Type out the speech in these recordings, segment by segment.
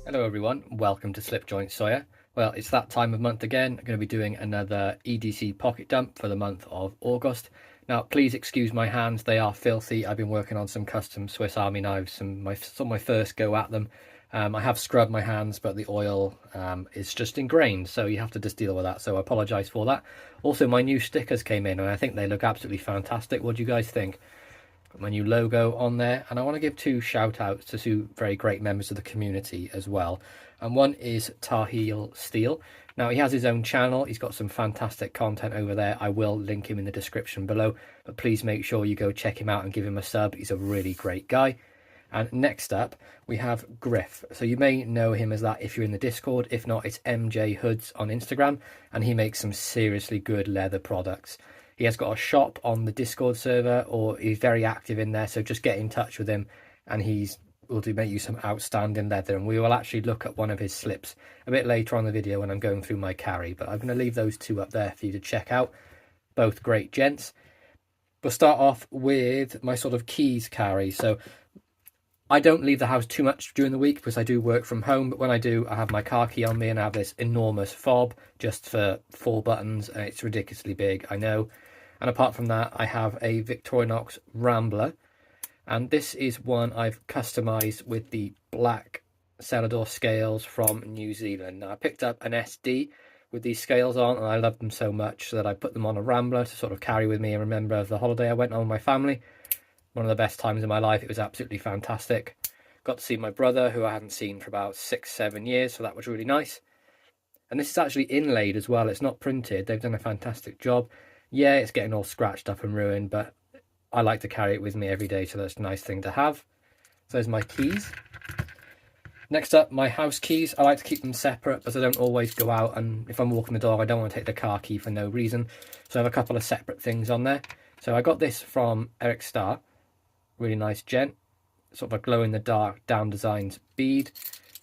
Hello everyone, welcome to Slipjoint Sawyer. Well, it's that time of month again. I'm going to be doing another EDC pocket dump for the month of August. Now, please excuse my hands, they are filthy. I've been working on some custom Swiss Army knives and my first go at them. I have scrubbed my hands, but the oil is just ingrained, so you have to just deal with that, so I apologise for that. Also, my new stickers came in and I think they look absolutely fantastic. What do you guys think? Got my new logo on there, and I want to give two shout outs to two very great members of the community as well. And one is Tahil Steel. Now, he has his own channel, he's got some fantastic content over there. I will link him in the description below, but please make sure you go check him out and give him a sub. He's a really great guy. And next up we have Griff. So you may know him as that if you're in the Discord. If not, it's MJ Hoods on Instagram, and he makes some seriously good leather products. He has got a shop on the Discord server, or he's very active in there, so just get in touch with him and will make you some outstanding leather. And we will actually look at one of his slips a bit later on the video when I'm going through my carry, but I'm going to leave those two up there for you to check out. Both great gents. We'll start off with my sort of keys carry. So I don't leave the house too much during the week because I do work from home, but when I do, I have my car key on me and I have this enormous fob just for 4 buttons, and it's ridiculously big, I know. And apart from that, I have a Victorinox Rambler, and this is one I've customized with the black Celador scales from New Zealand. Now, I picked up an SD with these scales on, and I love them so much that I put them on a Rambler to sort of carry with me and remember the holiday I went on with my family. One of the best times in my life. It was absolutely fantastic. Got to see my brother, who I hadn't seen for about 6-7 years, so that was really nice. And this is actually inlaid as well, it's not printed. They've done a fantastic job. Yeah, it's getting all scratched up and ruined, but I like to carry it with me every day, so that's a nice thing to have. So there's my keys. Next up, my house keys. I like to keep them separate because I don't always go out, and if I'm walking the dog, I don't want to take the car key for no reason. So I have a couple of separate things on there. So I got this from Eric Starr. Really nice gent, sort of a glow in the dark down designs bead.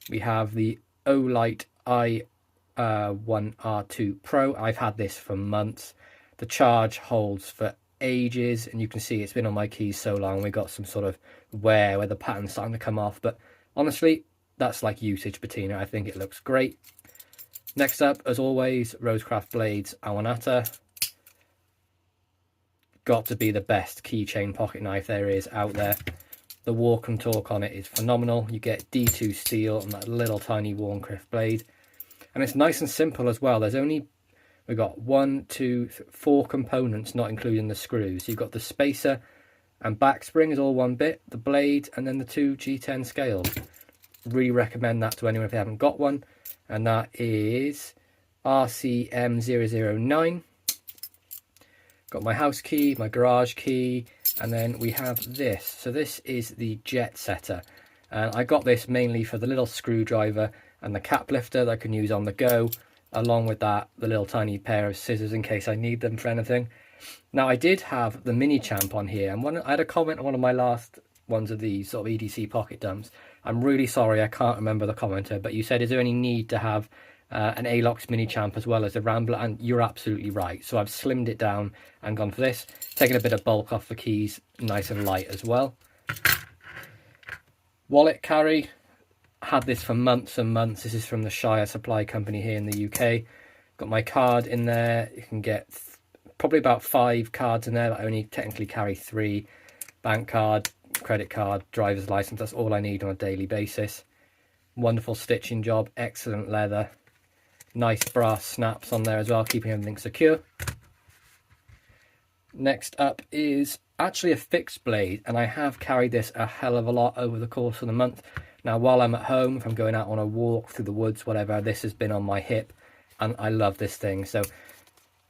We have the Olight i1R2 Pro. I've had this for months. The charge holds for ages, and you can see it's been on my keys so long. We got some sort of wear where the pattern's starting to come off, but honestly, that's like usage patina. I think it looks great. Next up, as always, Rosecraft Blades Awanata. Got to be the best keychain pocket knife there is out there. The walk and talk on it is phenomenal. You get D2 steel and that little tiny Warncraft blade, and it's nice and simple as well. We've got 4 components, not including the screws. You've got the spacer and back spring is all one bit, the blade, and then the 2 G10 scales. Really recommend that to anyone if they haven't got one, and that is RCM009. Got my house key, my garage key, and then we have this. So this is the jet setter, and I got this mainly for the little screwdriver and the cap lifter that I can use on the go. Along with that, the little tiny pair of scissors in case I need them for anything. Now, I did have the mini champ on here, and I had a comment on one of my last ones of these sort of EDC pocket dumps. I'm really sorry, I can't remember the commenter, but you said, is there any need to have an Alox mini champ as well as a Rambler? And you're absolutely right. So I've slimmed it down and gone for this, taking a bit of bulk off the keys, nice and light as well. Wallet carry. Had this for months and months. This is from the Shire Supply Company here in the UK. Got my card in there. You can get probably about 5 cards in there, but I only technically carry 3. Bank card, credit card, driver's license. That's all I need on a daily basis. Wonderful stitching job, excellent leather. Nice brass snaps on there as well, keeping everything secure. Next up is actually a fixed blade, and I have carried this a hell of a lot over the course of the month. Now, while I'm at home, if I'm going out on a walk through the woods, whatever, this has been on my hip, and I love this thing. So,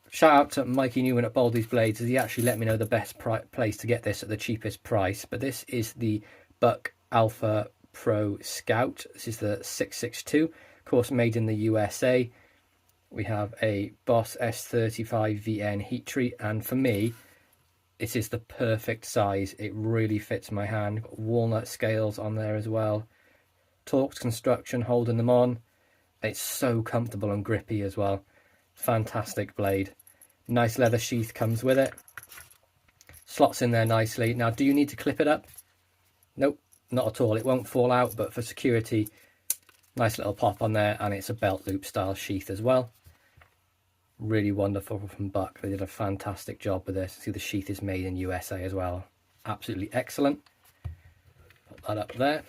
shout out to Mikey Newman at Baldy's Blades, as he actually let me know the best place to get this at the cheapest price. But this is the Buck Alpha Pro Scout. This is the 662, of course, made in the USA. We have a Boss S35 VN heat treat, and for me, this is the perfect size. It really fits my hand. Got walnut scales on there as well. Torx construction holding them on. It's so comfortable and grippy as well. Fantastic blade. Nice leather sheath comes with it. Slots in there nicely. Now, do you need to clip it up? Nope, not at all. It won't fall out, but for security, Nice little pop on there, and it's a belt loop style sheath as well. Really wonderful from Buck. They did a fantastic job with this. See, the sheath is made in USA as well. Absolutely excellent. Put that up there.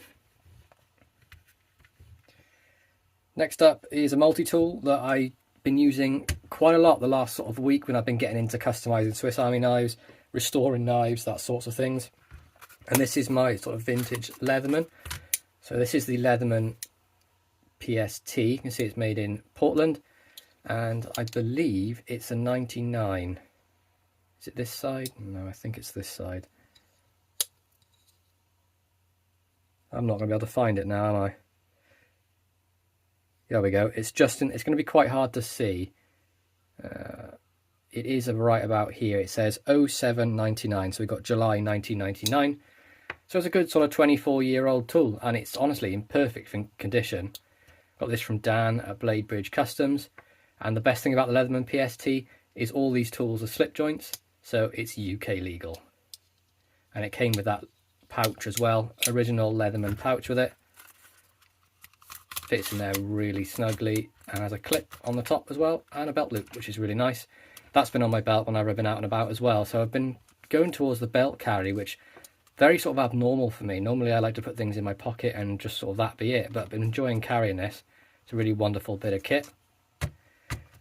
Next up is a multi-tool that I've been using quite a lot the last sort of week when I've been getting into customizing Swiss Army knives, restoring knives, that sorts of things. And this is my sort of vintage Leatherman. So this is the Leatherman PST. You can see it's made in Portland, and I believe it's a 99. Is it this side? No, I think it's this side. I'm not going to be able to find it now, am I? There we go. It's just it's going to be quite hard to see. It is right about here. It says 0799, so we've got July 1999. So it's a good sort of 24-year-old tool, and it's honestly in perfect condition. Got this from Dan at Blade Bridge Customs, and the best thing about the Leatherman PST is all these tools are slip joints, so it's UK legal. And it came with that pouch as well, original Leatherman pouch with it. Fits in there really snugly, and has a clip on the top as well, and a belt loop, which is really nice. That's been on my belt when I've been out and about as well, so I've been going towards the belt carry, which very sort of abnormal for me. Normally I like to put things in my pocket and just sort of that be it, but I've been enjoying carrying this. It's a really wonderful bit of kit.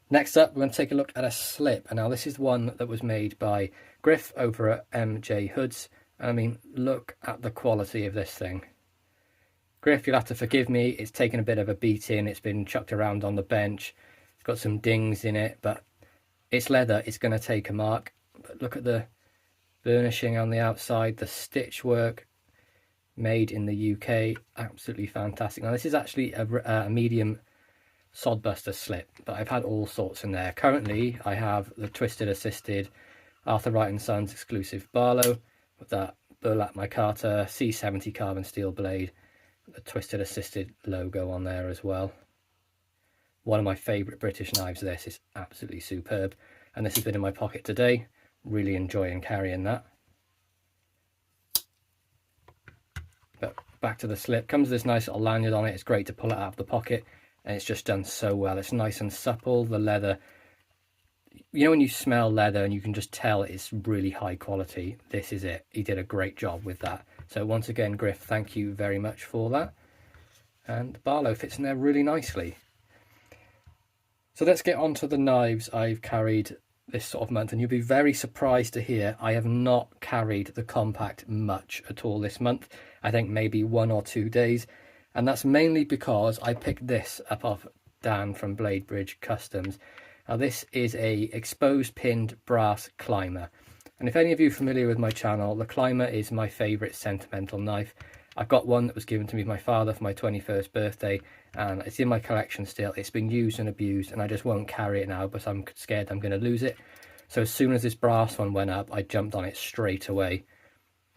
Next up, we're going to take a look at a slip, and now this is one that was made by Griff over at MJ Hoods, and I mean, look at the quality of this thing. Griff, you'll have to forgive me, it's taken a bit of a beating, it's been chucked around on the bench, it's got some dings in it, but it's leather, it's going to take a mark. But look at the burnishing on the outside, the stitch work, made in the UK, absolutely fantastic. Now this is actually a medium sodbuster slip, but I've had all sorts in there. Currently I have the twisted assisted Arthur Wright & Sons exclusive Barlow with that burlap micarta C70 carbon steel blade, the twisted assisted logo on there as well. One of my favourite British knives, this is absolutely superb, and this has been in my pocket today. Really enjoying carrying that. But back to the slip, comes with this nice little lanyard on it. It's great to pull it out of the pocket, and it's just done so well. It's nice and supple. The leather, you know, when you smell leather and you can just tell it's really high quality, this is it. He did a great job with that. So once again, Griff, thank you very much for that. And the Barlow fits in there really nicely. So let's get on to the knives I've carried this sort of month, and you'll be very surprised to hear I have not carried the compact much at all this month. I think maybe 1 or 2 days, and that's mainly because I picked this up off Dan from Blade Bridge Customs. Now this is a exposed pinned brass climber, and if any of you are familiar with my channel, the climber is my favourite sentimental knife. I've got one that was given to me by my father for my 21st birthday, and it's in my collection still. It's been used and abused, and I just won't carry it now, but I'm scared I'm going to lose it. So as soon as this brass one went up, I jumped on it straight away.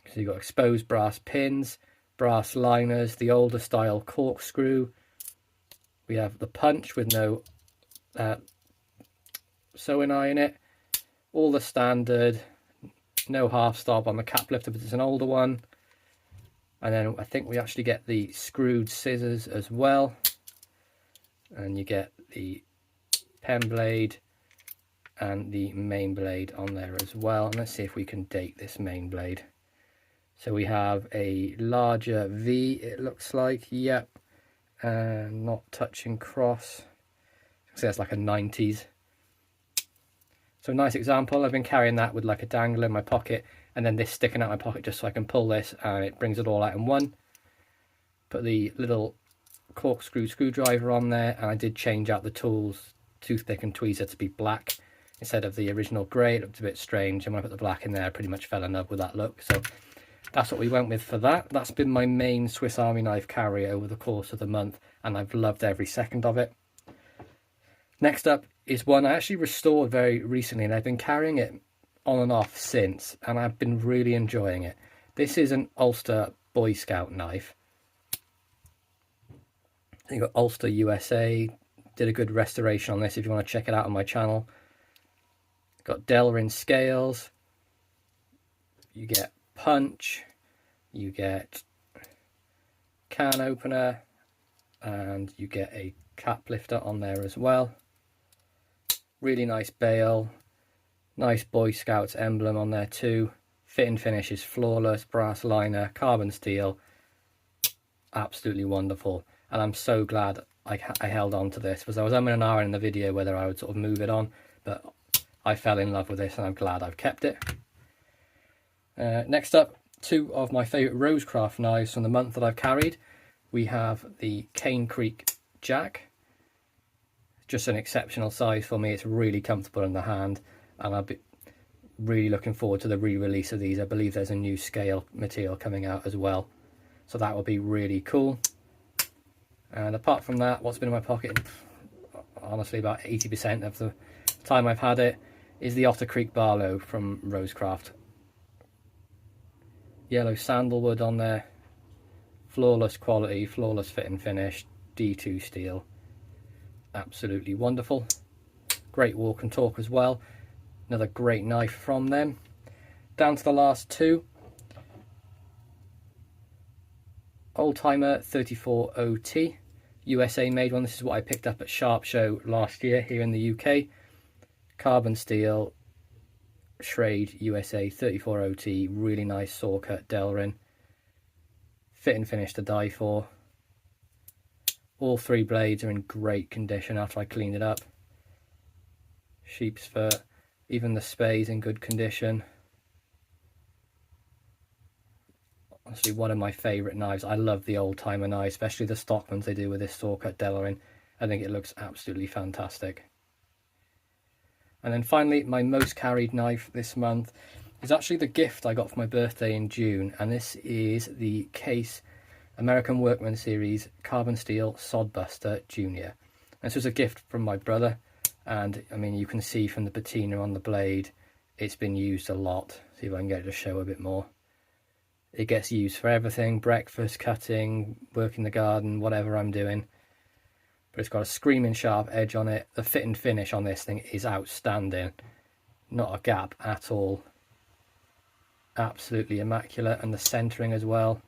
So you've got exposed brass pins, brass liners, the older style corkscrew. We have the punch with no sewing eye in it. All the standard, no half stop on the cap lifter, but it's an older one. And then I think we actually get the screwed scissors as well. And you get the pen blade and the main blade on there as well. And let's see if we can date this main blade. So we have a larger V, it looks like. Yep. And not touching cross. So that's like a 90s. So nice example. I've been carrying that with like a dangler in my pocket, and then this sticking out my pocket just so I can pull this, and it brings it all out in one. Put the little corkscrew screwdriver on there, and I did change out the tools, toothpick and tweezer, to be black instead of the original grey. It looked a bit strange, and when I put the black in there, I pretty much fell in love with that look. So that's what we went with for that. That's been my main Swiss Army knife carry over the course of the month, and I've loved every second of it. Next up is one I actually restored very recently, and I've been carrying it on and off since, and I've been really enjoying it. This is an Ulster Boy Scout knife. You've got Ulster USA, did a good restoration on this if you want to check it out on my channel. Got Delrin scales, you get punch, you get can opener, and you get a cap lifter on there as well. Really nice bail, nice Boy Scouts emblem on there too. Fit and finish is flawless, brass liner, carbon steel, absolutely wonderful. And I'm so glad I held on to this, because I was umming and ahhing in the video whether I would sort of move it on, but I fell in love with this and I'm glad I've kept it. Next up, two of my favourite Rosecraft knives from the month that I've carried. We have the Cane Creek Jack. Just an exceptional size for me. It's really comfortable in the hand, and I'll be really looking forward to the re-release of these. I believe there's a new scale material coming out as well, so that will be really cool. And apart from that, what's been in my pocket, honestly about 80% of the time I've had it, is the Otter Creek Barlow from Rosecraft. Yellow sandalwood on there, flawless quality, flawless fit and finish, D2 steel, absolutely wonderful. Great walk and talk as well. Another great knife from them. Down to the last two. Oldtimer 34OT, USA made one. This is what I picked up at Sharp Show last year here in the UK. Carbon steel, Schrade USA 34OT, really nice saw cut Delrin. Fit and finish to die for. All three blades are in great condition after I cleaned it up. Sheep's fur, even the spay's in good condition. Honestly, one of my favourite knives. I love the Oldtimer knives, especially the stock ones they do with this saw cut Delrin. I think it looks absolutely fantastic. And then finally, my most carried knife this month is actually the gift I got for my birthday in June, and this is the Case American Workman Series Carbon Steel Sodbuster Junior. This was a gift from my brother, and I mean, you can see from the patina on the blade, it's been used a lot. See if I can get it to show a bit more. It gets used for everything, breakfast, cutting, work in the garden, whatever I'm doing. But it's got a screaming sharp edge on it. The fit and finish on this thing is outstanding. Not a gap at all. Absolutely immaculate, and the centering as well.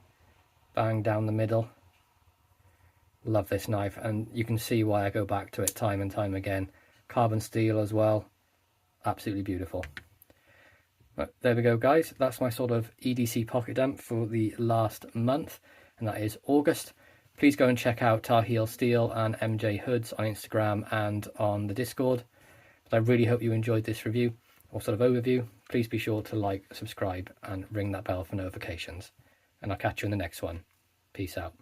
Bang down the middle. Love this knife, and you can see why I go back to it time and time again. Carbon steel as well. Absolutely beautiful. But there we go, guys. That's my sort of EDC pocket dump for the last month, and that is August. Please go and check out Tar Heel Steel and MJ Hoods on Instagram and on the Discord. But I really hope you enjoyed this review or sort of overview. Please be sure to like, subscribe, and ring that bell for notifications. And I'll catch you in the next one. Peace out.